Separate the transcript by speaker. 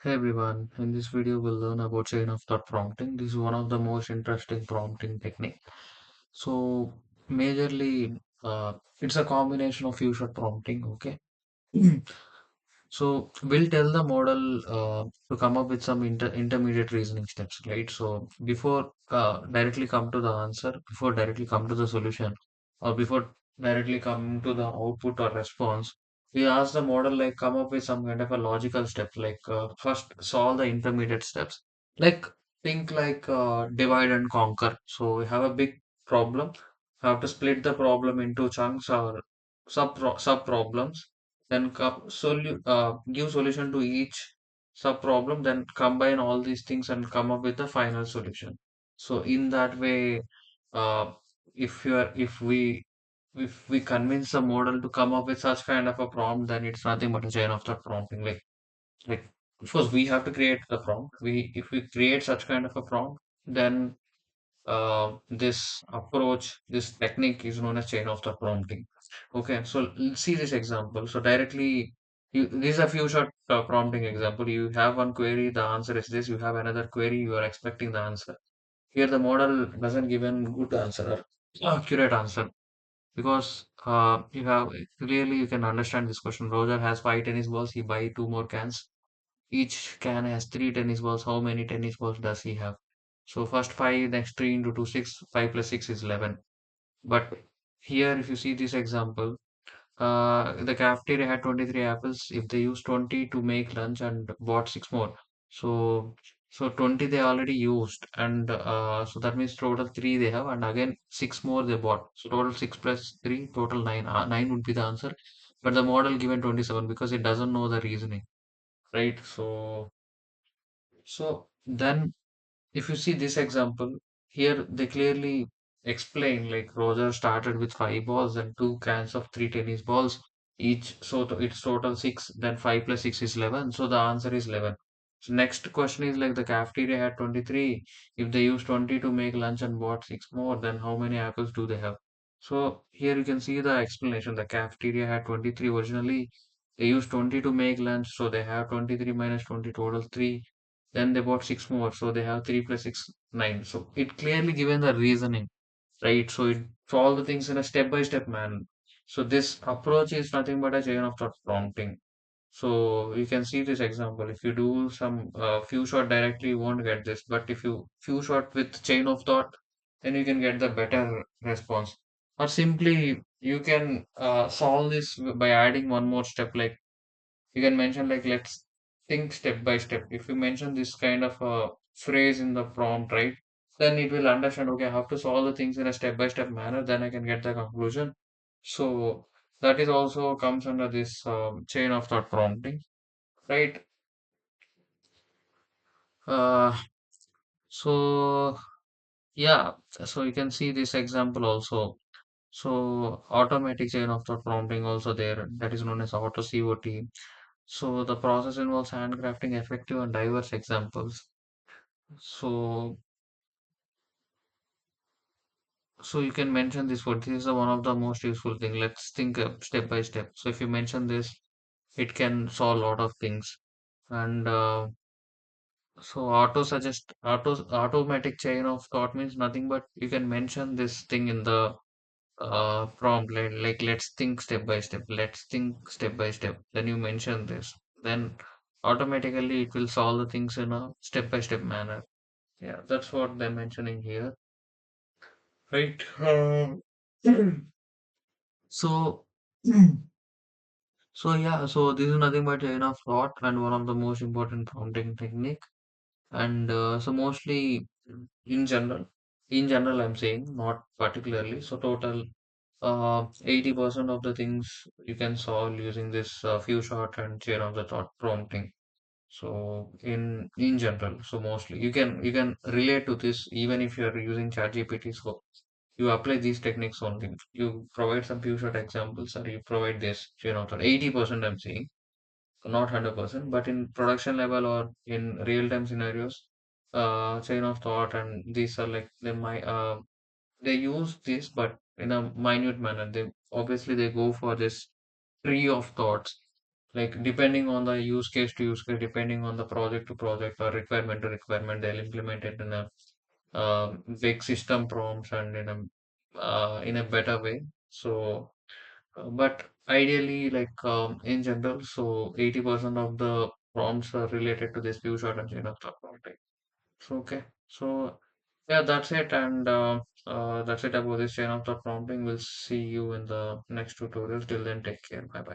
Speaker 1: Hey everyone, in this video we'll learn about chain of thought prompting. This is one of the most interesting prompting technique. So majorly it's a combination of few shot prompting, okay? So we'll tell the model to come up with some intermediate reasoning steps, right? So before directly come to the answer, before directly come to the solution, or before directly come to the output or response, we ask the model like come up with some kind of a logical step, like first solve the intermediate steps. Like think like divide and conquer. So we have a big problem, have to split the problem into chunks or sub problems, then give solution to each sub problem, then combine all these things and come up with the final solution. So in that way, uh, if we convince the model to come up with such kind of a prompt, then it's nothing but a chain of thought prompting. Like of course we have to create the prompt. We if we create such kind of a prompt, then this approach, this technique is known as chain of thought prompting. Okay, so let's see this example. So directly, this is a few short prompting example. You have one query, the answer is this. You have another query, you are expecting the answer. Here, the model doesn't give a good answer or accurate answer because you have clearly you can understand this question. Roger has five tennis balls. He buy two more cans. Each can has three tennis balls. How many tennis balls does he have? So first five, next three into two, six. Five plus six is 11. But here, if you see this example, the cafeteria had 23 apples. If they used 20 to make lunch and bought six more, so 20 they already used, and so that means total three they have, and again six more they bought. So total six plus three, total nine. Nine would be the answer, but the model given 27 because it doesn't know the reasoning, right? So then if you see this example, here they clearly explain like Roger started with five balls and two cans of three tennis balls each. So it's total six, then five plus six is 11. So the answer is 11. So next question is like the cafeteria had 23. If they use 20 to make lunch and bought six more, then how many apples do they have? So here you can see the explanation. The cafeteria had 23 originally. They used 20 to make lunch, so they have 23 minus 20 total 3. Then they bought six more, so they have 3 plus 6, 9. So it clearly given the reasoning, right? So it all the things in a step-by-step manner. So this approach is nothing but a chain of thought prompting. So you can see this example. If you do some few shot directly, you won't get this. But if you few shot with chain of thought, then you can get the better response. Or simply you can solve this by adding one more step. Like you can mention like let's think step by step. If you mention this kind of a phrase in the prompt, right, then it will understand, okay, I have to solve the things in a step by step manner, then I can get the conclusion. So that is also comes under this chain of thought prompting, right? uh, so yeah, so you can see this example also. So automatic chain of thought prompting also there, that is known as auto COT. So the process involves handcrafting effective and diverse examples. So, so you can mention this word. This is one of the most useful thing. Let's think step by step. So if you mention this, it can solve a lot of things. And so automatic chain of thought means nothing but you can mention this thing in the prompt like let's think step by step. Let's think step by step. Then you mention this. Then automatically it will solve the things in a step by step manner. Yeah, that's what they're mentioning here. Right. So, so yeah, so this is nothing but chain of thought and one of the most important prompting technique. And so mostly in general, I'm saying not particularly. So total, 80% of the things you can solve using this few shot and chain of the thought prompting. So in general, so mostly you can relate to this even if you are using ChatGPT. So you apply these techniques only. You provide some few short examples, or you provide this chain of thought. 80% I'm saying, not 100%, but in production level or in real time scenarios, chain of thought, and these are like they use this, but in a minute manner. They obviously they go for this tree of thoughts. Like depending on the use case to use case, depending on the project to project or requirement to requirement, they'll implement it in a big system prompts and in a better way. So, but ideally, like in general, so 80% of the prompts are related to this few short and chain of thought prompting. So okay, so yeah, that's it, and that's it about this chain of thought prompting. We'll see you in the next tutorials. Till then, take care. Bye bye.